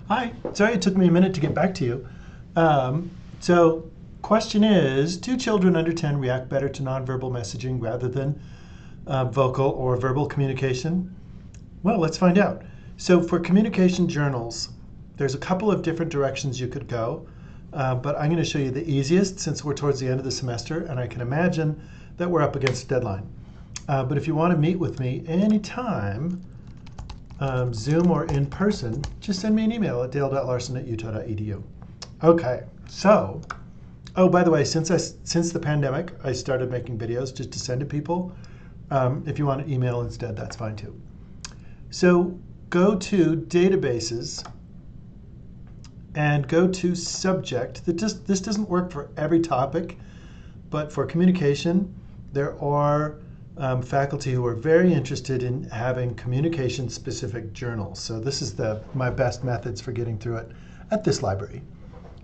Hi, sorry it took me a minute to get back to you. So, question is, do children under 10 react better to nonverbal messaging rather than vocal or verbal communication? Well, let's find out. So for communication journals, there's a couple of different directions you could go, but I'm going to show you the easiest since we're towards the end of the semester and I can imagine that we're up against a deadline. But if you want to meet with me anytime, Zoom or in person, just send me an email at dale.larson@utah.edu. Okay, so, oh, by the way, since the pandemic, I started making videos just to send to people. If you want to email instead, that's fine too. So go to databases and go to subject. This doesn't work for every topic, but for communication, there are faculty who are very interested in having communication-specific journals. So this is my best methods for getting through it at this library.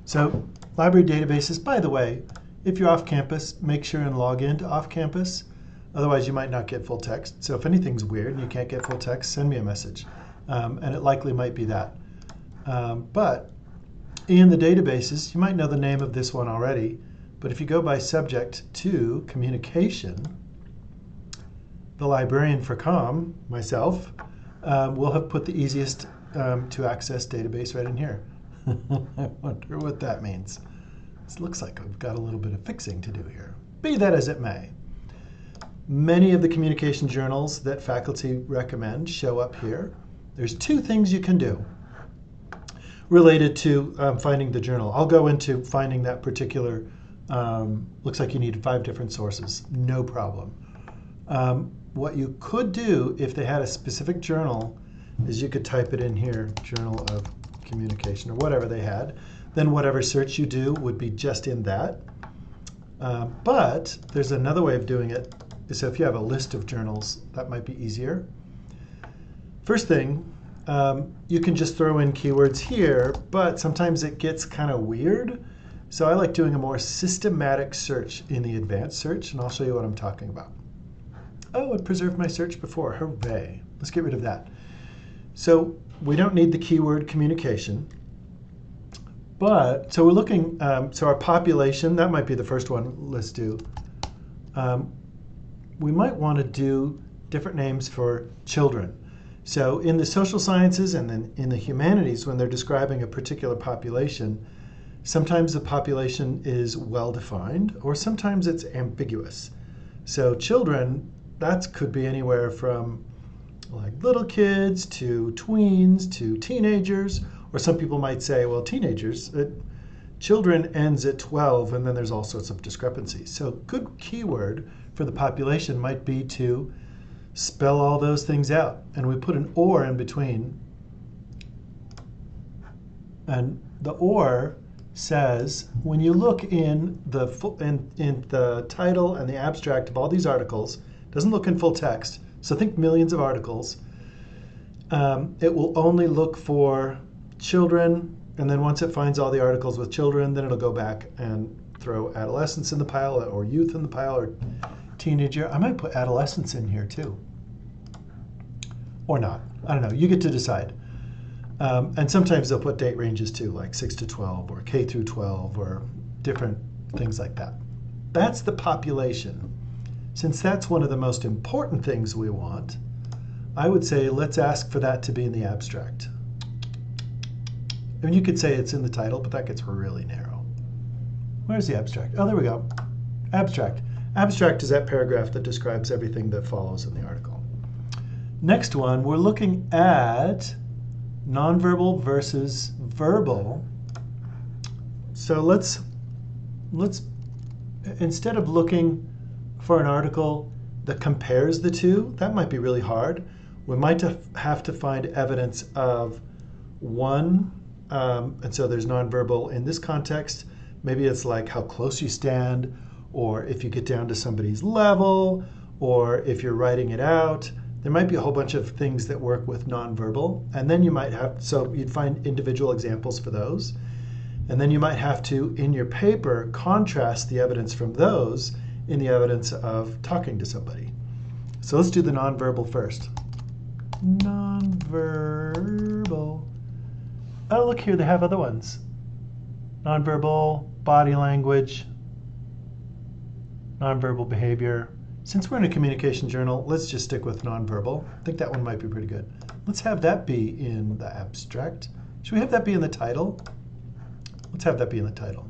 So library databases, by the way, if you're off campus, make sure and log into off campus. Otherwise, you might not get full text. So if anything's weird and you can't get full text, send me a message. And it likely might be that. But in the databases, you might know the name of this one already. But if you go by subject to communication, the librarian for COM, myself, will have put the easiest to access database right in here. I wonder what that means. This looks like I've got a little bit of fixing to do here. Be that as it may. Many of the communication journals that faculty recommend show up here. There's two things you can do related to finding the journal. I'll go into finding that particular, looks like you need 5 different sources, no problem. What you could do if they had a specific journal is you could type it in here, Journal of Communication, or whatever they had. Then whatever search you do would be just in that. But there's another way of doing it. So if you have a list of journals, that might be easier. First thing, you can just throw in keywords here, but sometimes it gets kind of weird. So I like doing a more systematic search in the advanced search, and I'll show you what I'm talking about. Oh, it preserved my search before. Hooray. Let's get rid of that. So we don't need the keyword communication. But, so we're looking, so our population, that might be the first one let's do. We might want to do different names for children. So in the social sciences and then in the humanities, when they're describing a particular population, sometimes the population is well-defined or sometimes it's ambiguous. So children, that could be anywhere from like little kids to tweens to teenagers, or some people might say, well, teenagers, children ends at 12, and then there's all sorts of discrepancies. So good keyword for the population might be to spell all those things out. And we put an or in between. And the or says, when you look in the title and the abstract of all these articles, it doesn't look in full text. So think millions of articles. It will only look for children, and then once it finds all the articles with children, then it'll go back and throw adolescents in the pile, or youth in the pile, or teenager. I might put adolescents in here too. Or not. I don't know. You get to decide. And sometimes they'll put date ranges too, like 6 to 12 or K through 12 or different things like that. That's the population. Since that's one of the most important things we want, I would say let's ask for that to be in the abstract. I mean, you could say it's in the title, but that gets really narrow. Where's the abstract? Oh, there we go. Abstract. Abstract is that paragraph that describes everything that follows in the article. Next one, we're looking at nonverbal versus verbal. So let's instead of looking for an article that compares the two, that might be really hard. We might have to find evidence of one, and so there's nonverbal in this context. Maybe it's like how close you stand, or if you get down to somebody's level, or if you're writing it out. There might be a whole bunch of things that work with nonverbal, and then you might have, so you'd find individual examples for those, and then you might have to, in your paper, contrast the evidence from those in the evidence of talking to somebody. So let's do the nonverbal first. Nonverbal. Oh, look here, they have other ones. Nonverbal, body language, nonverbal behavior. Since we're in a communication journal, let's just stick with nonverbal. I think that one might be pretty good. Let's have that be in the abstract. Should we have that be in the title? Let's have that be in the title,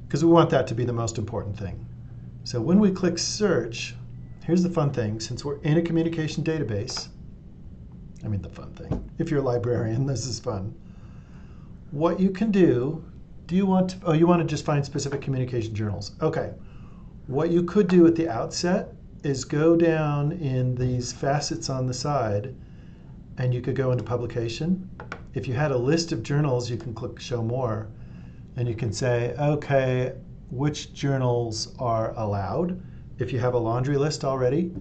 because we want that to be the most important thing. So when we click search, here's the fun thing. Since we're in a communication database, I mean the fun thing, if you're a librarian, this is fun. What you can do you want to, oh, you want to just find specific communication journals. Okay. What you could do at the outset is go down in these facets on the side, and you could go into publication. If you had a list of journals, you can click show more, and you can say, okay, which journals are allowed? If you have a laundry list already,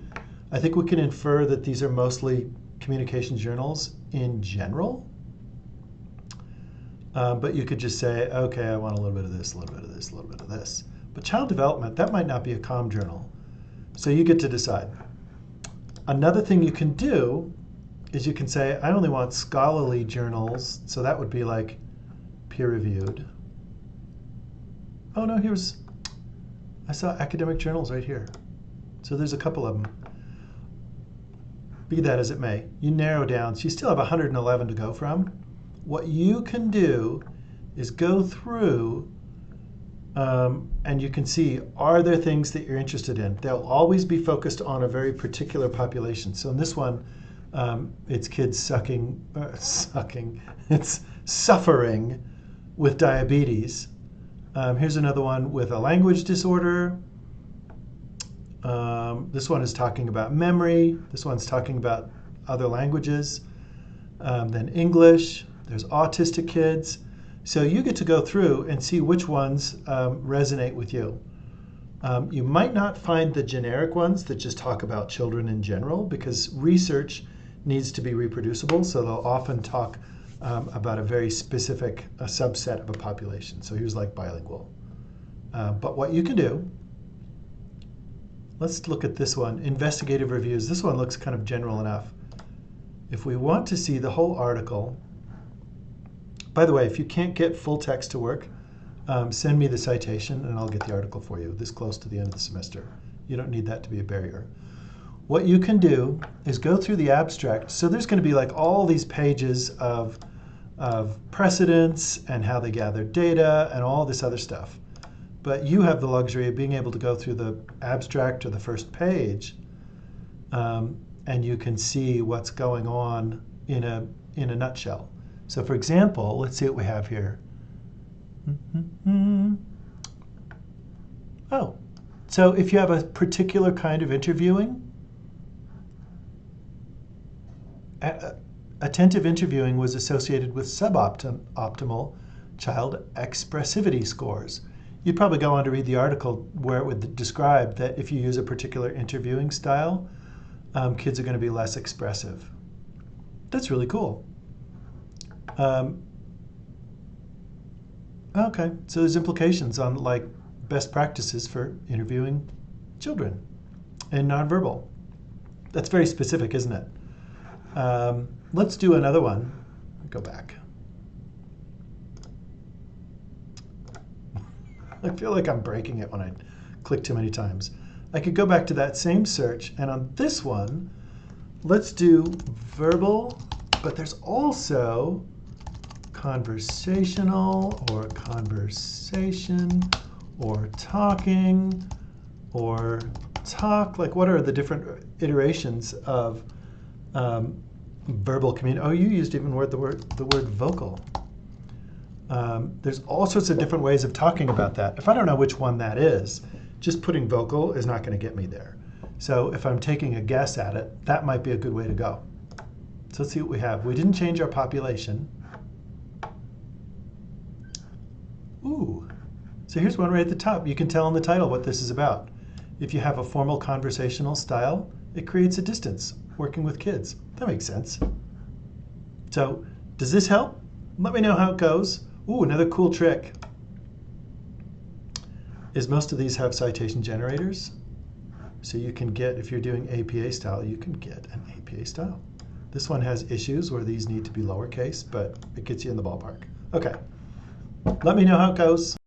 I think we can infer that these are mostly communication journals in general. But you could just say, okay, I want a little bit of this, a little bit of this, a little bit of this. But child development, that might not be a comm journal. So you get to decide. Another thing you can do is you can say, I only want scholarly journals. So that would be like peer-reviewed. Oh no, I saw academic journals right here. So there's a couple of them. Be that as it may, you narrow down. So you still have 111 to go from. What you can do is go through and you can see, are there things that you're interested in? They'll always be focused on a very particular population. So in this one, it's kids it's suffering with diabetes. Here's another one with a language disorder. This one is talking about memory. This one's talking about other languages. Then English. There's autistic kids. So you get to go through and see which ones resonate with you. You might not find the generic ones that just talk about children in general, because research needs to be reproducible, so they'll often talk about a very specific subset of a population. So here's like bilingual. But what you can do, let's look at this one, investigative reviews. This one looks kind of general enough. If we want to see the whole article, by the way, if you can't get full text to work, send me the citation and I'll get the article for you this close to the end of the semester. You don't need that to be a barrier. What you can do is go through the abstract. So there's going to be like all these pages of precedents and how they gather data and all this other stuff. But you have the luxury of being able to go through the abstract or the first page, and you can see what's going on in a nutshell. So for example, let's see what we have here. Oh, so if you have a particular kind of interviewing, attentive interviewing was associated with suboptimal child expressivity scores. You'd probably go on to read the article where it would describe that if you use a particular interviewing style, kids are going to be less expressive. That's really cool. Okay, so there's implications on like best practices for interviewing children and nonverbal. That's very specific, isn't it? Let's do another one. Go back. I feel like I'm breaking it when I click too many times. I could go back to that same search, and on this one, let's do verbal, but there's also conversational or conversation or talking or talk. Like, what are the different iterations of verbal communication? Oh, you used even the word vocal. There's all sorts of different ways of talking about that. If I don't know which one that is, just putting vocal is not going to get me there. So if I'm taking a guess at it, that might be a good way to go. So let's see what we have. We didn't change our population. Ooh, so here's one right at the top. You can tell in the title what this is about. If you have a formal conversational style, it creates a distance working with kids. That makes sense. So does this help? Let me know how it goes. Ooh, another cool trick is most of these have citation generators. So you can get, if you're doing APA style, you can get an APA style. This one has issues where these need to be lowercase, but it gets you in the ballpark. Okay, let me know how it goes.